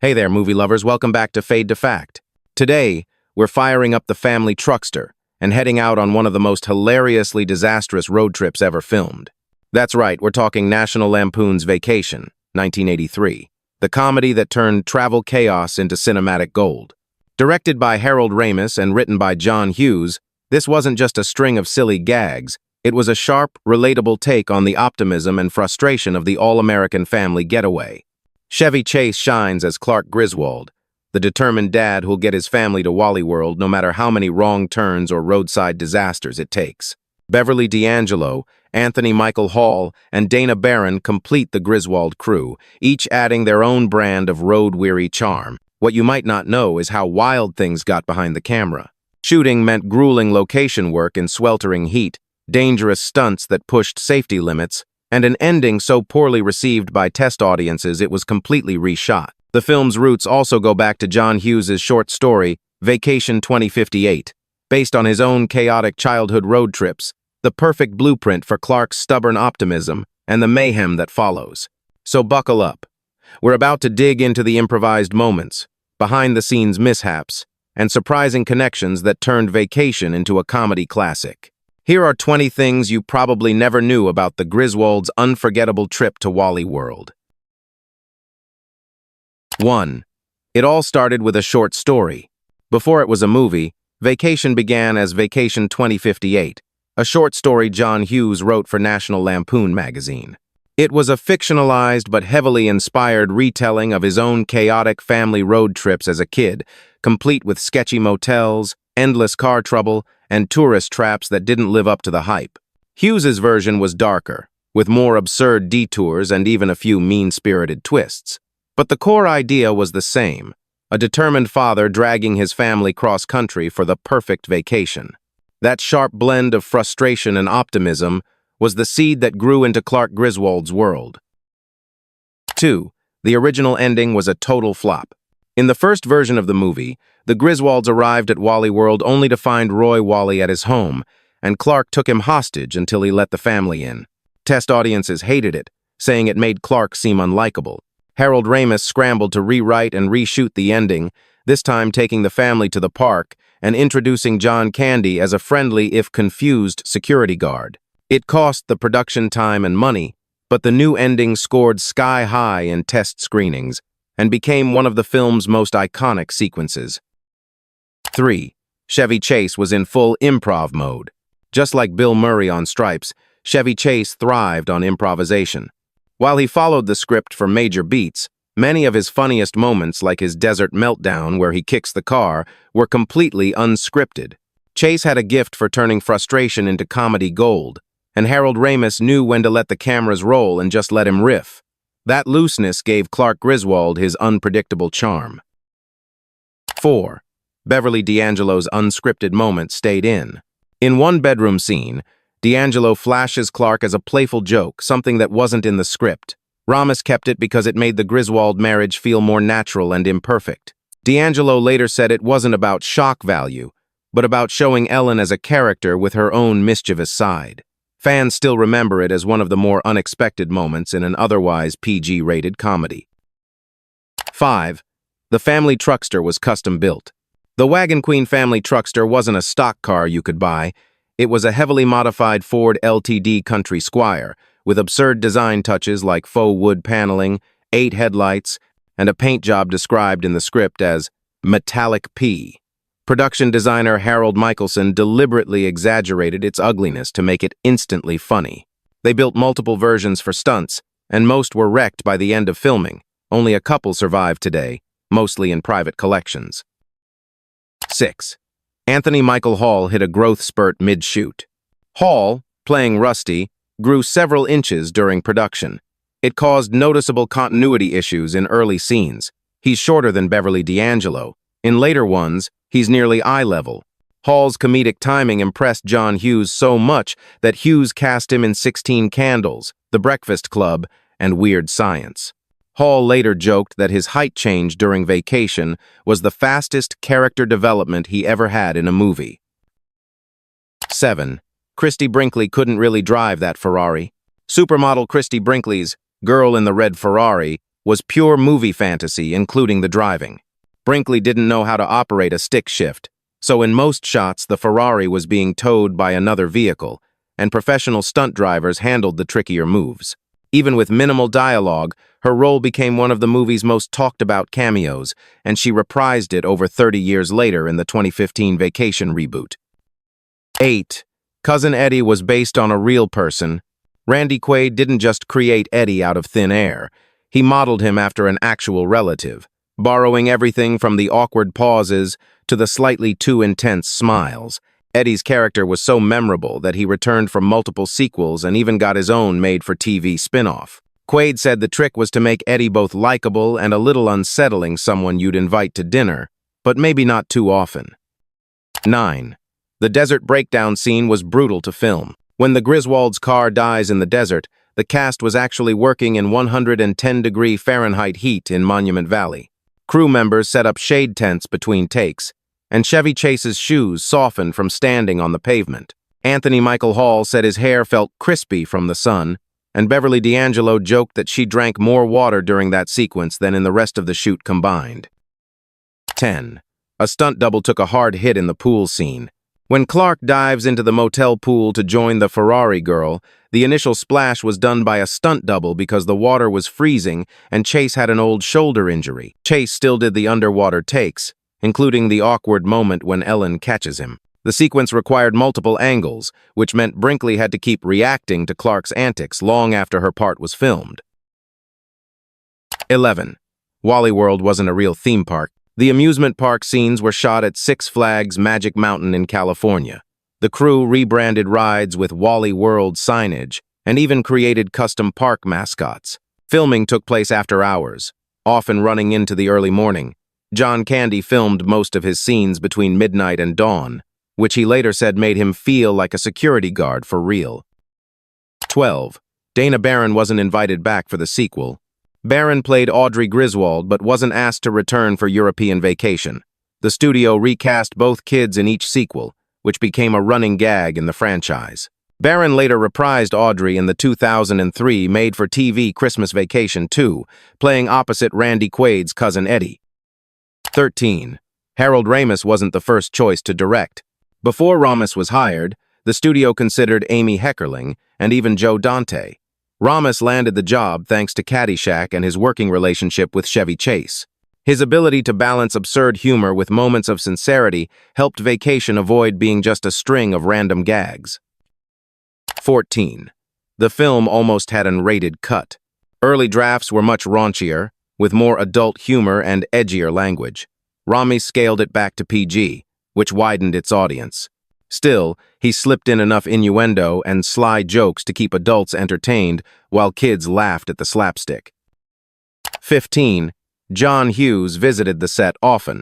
Hey there, movie lovers. Welcome back to Fade to Fact. Today, we're firing up the family truckster and heading out on one of the most hilariously disastrous road trips ever filmed. That's right, we're talking National Lampoon's Vacation, 1983, the comedy that turned travel chaos into cinematic gold. Directed by Harold Ramis and written by John Hughes, this wasn't just a string of silly gags, it was a sharp, relatable take on the optimism and frustration of the all-American family getaway. Chevy Chase shines as Clark Griswold, the determined dad who'll get his family to Wally World no matter how many wrong turns or roadside disasters it takes. Beverly D'Angelo, Anthony Michael Hall, and Dana Barron complete the Griswold crew, each adding their own brand of road-weary charm. What you might not know is how wild things got behind the camera. Shooting meant grueling location work in sweltering heat, dangerous stunts that pushed safety limits, and an ending so poorly received by test audiences it was completely reshot. The film's roots also go back to John Hughes' short story, Vacation 2058, based on his own chaotic childhood road trips, the perfect blueprint for Clark's stubborn optimism and the mayhem that follows. So buckle up. We're about to dig into the improvised moments, behind-the-scenes mishaps, and surprising connections that turned Vacation into a comedy classic. Here are 20 things you probably never knew about the Griswolds' unforgettable trip to Wally World. 1. It all started with a short story. Before it was a movie, Vacation began as Vacation 2058, a short story John Hughes wrote for National Lampoon magazine. It was a fictionalized but heavily inspired retelling of his own chaotic family road trips as a kid, complete with sketchy motels, endless car trouble, and tourist traps that didn't live up to the hype. Hughes's version was darker, with more absurd detours and even a few mean-spirited twists. But the core idea was the same, a determined father dragging his family cross-country for the perfect vacation. That sharp blend of frustration and optimism was the seed that grew into Clark Griswold's world. 2. The original ending was a total flop. In the first version of the movie, the Griswolds arrived at Wally World only to find Roy Wally at his home, and Clark took him hostage until he let the family in. Test audiences hated it, saying it made Clark seem unlikable. Harold Ramis scrambled to rewrite and reshoot the ending, this time taking the family to the park and introducing John Candy as a friendly, if confused, security guard. It cost the production time and money, but the new ending scored sky-high in test screenings and became one of the film's most iconic sequences. 3. Chevy Chase was in full improv mode. Just like Bill Murray on Stripes, Chevy Chase thrived on improvisation. While he followed the script for major beats, many of his funniest moments, like his desert meltdown where he kicks the car, were completely unscripted. Chase had a gift for turning frustration into comedy gold, and Harold Ramis knew when to let the cameras roll and just let him riff. That looseness gave Clark Griswold his unpredictable charm. 4. Beverly D'Angelo's unscripted moment stayed in. In one bedroom scene, D'Angelo flashes Clark as a playful joke, something that wasn't in the script. Ramis kept it because it made the Griswold marriage feel more natural and imperfect. D'Angelo later said it wasn't about shock value, but about showing Ellen as a character with her own mischievous side. Fans still remember it as one of the more unexpected moments in an otherwise PG-rated comedy. 5. The family truckster was custom-built. The Wagon Queen family truckster wasn't a stock car you could buy. It was a heavily modified Ford LTD Country Squire, with absurd design touches like faux wood paneling, 8 headlights, and a paint job described in the script as metallic P. Production designer Harold Michelson deliberately exaggerated its ugliness to make it instantly funny. They built multiple versions for stunts, and most were wrecked by the end of filming. Only a couple survive today, mostly in private collections. 6. Anthony Michael Hall hit a growth spurt mid-shoot. Hall, playing Rusty, grew several inches during production. It caused noticeable continuity issues in early scenes. He's shorter than Beverly D'Angelo. In later ones, he's nearly eye level. Hall's comedic timing impressed John Hughes so much that Hughes cast him in 16 Candles, The Breakfast Club, and Weird Science. Hall later joked that his height change during Vacation was the fastest character development he ever had in a movie. 7. Christie Brinkley couldn't really drive that Ferrari. Supermodel Christie Brinkley's Girl in the Red Ferrari was pure movie fantasy, including the driving. Brinkley didn't know how to operate a stick shift, so in most shots the Ferrari was being towed by another vehicle, and professional stunt drivers handled the trickier moves. Even with minimal dialogue, her role became one of the movie's most talked-about cameos, and she reprised it over 30 years later in the 2015 Vacation reboot. 8. Cousin Eddie was based on a real person. Randy Quaid didn't just create Eddie out of thin air. He modeled him after an actual relative, borrowing everything from the awkward pauses to the slightly too intense smiles. Eddie's character was so memorable that he returned for multiple sequels and even got his own made-for-TV spin-off. Quaid said the trick was to make Eddie both likable and a little unsettling, someone you'd invite to dinner, but maybe not too often. 9. The desert breakdown scene was brutal to film. When the Griswold's car dies in the desert, the cast was actually working in 110-degree Fahrenheit heat in Monument Valley. Crew members set up shade tents between takes, and Chevy Chase's shoes softened from standing on the pavement. Anthony Michael Hall said his hair felt crispy from the sun, and Beverly D'Angelo joked that she drank more water during that sequence than in the rest of the shoot combined. 10. A stunt double took a hard hit in the pool scene. When Clark dives into the motel pool to join the Ferrari girl, the initial splash was done by a stunt double because the water was freezing and Chase had an old shoulder injury. Chase still did the underwater takes, including the awkward moment when Ellen catches him. The sequence required multiple angles, which meant Brinkley had to keep reacting to Clark's antics long after her part was filmed. 11. Wally World wasn't a real theme park. The amusement park scenes were shot at Six Flags Magic Mountain in California. The crew rebranded rides with Wally World signage and even created custom park mascots. Filming took place after hours, often running into the early morning. John Candy filmed most of his scenes between midnight and dawn, which he later said made him feel like a security guard for real. 12. Dana Barron wasn't invited back for the sequel. Barron played Audrey Griswold but wasn't asked to return for European Vacation. The studio recast both kids in each sequel, which became a running gag in the franchise. Barron later reprised Audrey in the 2003 made-for-TV Christmas Vacation 2, playing opposite Randy Quaid's cousin Eddie. 13. Harold Ramis wasn't the first choice to direct. Before Ramis was hired, the studio considered Amy Heckerling and even Joe Dante. Ramis landed the job thanks to Caddyshack and his working relationship with Chevy Chase. His ability to balance absurd humor with moments of sincerity helped Vacation avoid being just a string of random gags. 14. The film almost had an rated cut. Early drafts were much raunchier, with more adult humor and edgier language. Ramis scaled it back to PG, which widened its audience. Still, he slipped in enough innuendo and sly jokes to keep adults entertained while kids laughed at the slapstick. 15. John Hughes visited the set often.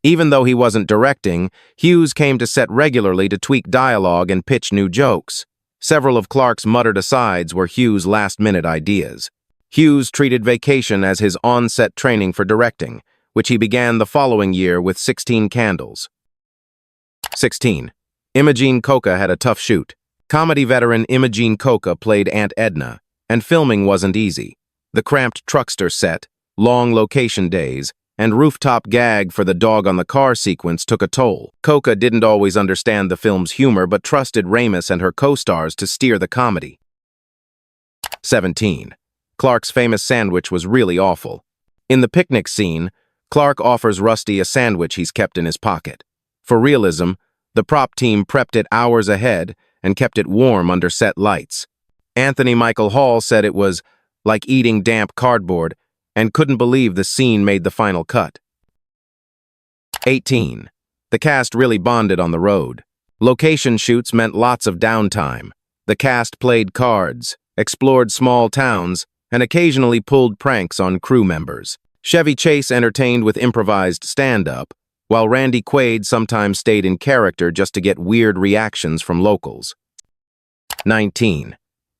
Even though he wasn't directing, Hughes came to set regularly to tweak dialogue and pitch new jokes. Several of Clark's muttered asides were Hughes' last-minute ideas. Hughes treated Vacation as his on-set training for directing, which he began the following year with 16 Candles. 16. Imogene Coca had a tough shoot. Comedy veteran Imogene Coca played Aunt Edna, and filming wasn't easy. The cramped truckster set, long location days, and rooftop gag for the dog on the car sequence took a toll. Coca didn't always understand the film's humor but trusted Ramis and her co-stars to steer the comedy. 17. Clark's famous sandwich was really awful. In the picnic scene, Clark offers Rusty a sandwich he's kept in his pocket. For realism, the prop team prepped it hours ahead and kept it warm under set lights. Anthony Michael Hall said it was like eating damp cardboard and couldn't believe the scene made the final cut. 18. The cast really bonded on the road. Location shoots meant lots of downtime. The cast played cards, explored small towns, and occasionally pulled pranks on crew members. Chevy Chase entertained with improvised stand-up, while Randy Quaid sometimes stayed in character just to get weird reactions from locals. 19.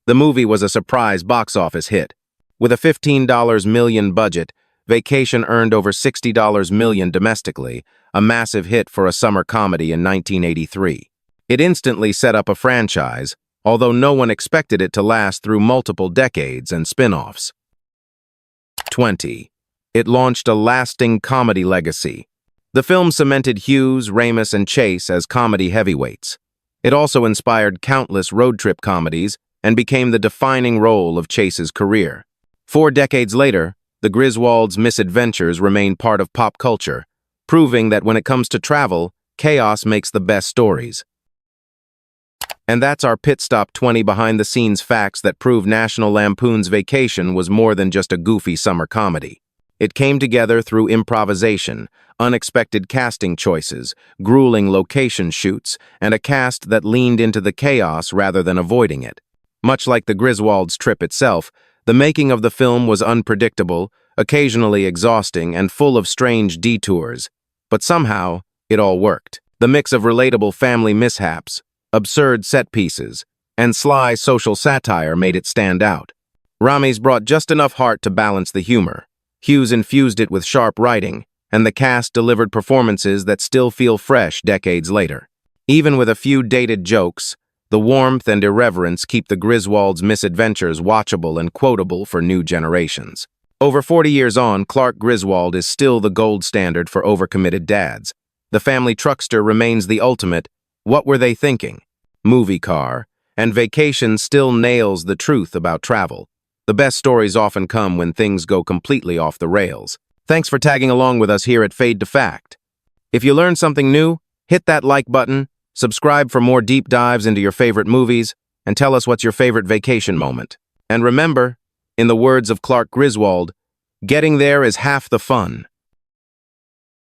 The movie was a surprise box office hit. With a $15 million budget, Vacation earned over $60 million domestically, a massive hit for a summer comedy in 1983. It instantly set up a franchise, although no one expected it to last through multiple decades and spin-offs. 20. It launched a lasting comedy legacy. The film cemented Hughes, Ramis, and Chase as comedy heavyweights. It also inspired countless road trip comedies and became the defining role of Chase's career. 4 decades later, the Griswolds' misadventures remain part of pop culture, proving that when it comes to travel, chaos makes the best stories. And that's our Pit Stop 20 behind-the-scenes facts that prove National Lampoon's Vacation was more than just a goofy summer comedy. It came together through improvisation, unexpected casting choices, grueling location shoots, and a cast that leaned into the chaos rather than avoiding it. Much like the Griswolds' trip itself, the making of the film was unpredictable, occasionally exhausting, and full of strange detours. But somehow, it all worked. The mix of relatable family mishaps, absurd set pieces, and sly social satire made it stand out. Ramis brought just enough heart to balance the humor. Hughes infused it with sharp writing, and the cast delivered performances that still feel fresh decades later. Even with a few dated jokes, the warmth and irreverence keep the Griswolds' misadventures watchable and quotable for new generations. Over 40 years on, Clark Griswold is still the gold standard for overcommitted dads. The family truckster remains the ultimate "what were they thinking?" movie car, and Vacation still nails the truth about travel. The best stories often come when things go completely off the rails. Thanks for tagging along with us here at Fade to Fact. If you learned something new, hit that like button, subscribe for more deep dives into your favorite movies, and tell us what's your favorite vacation moment. And remember, in the words of Clark Griswold, getting there is half the fun.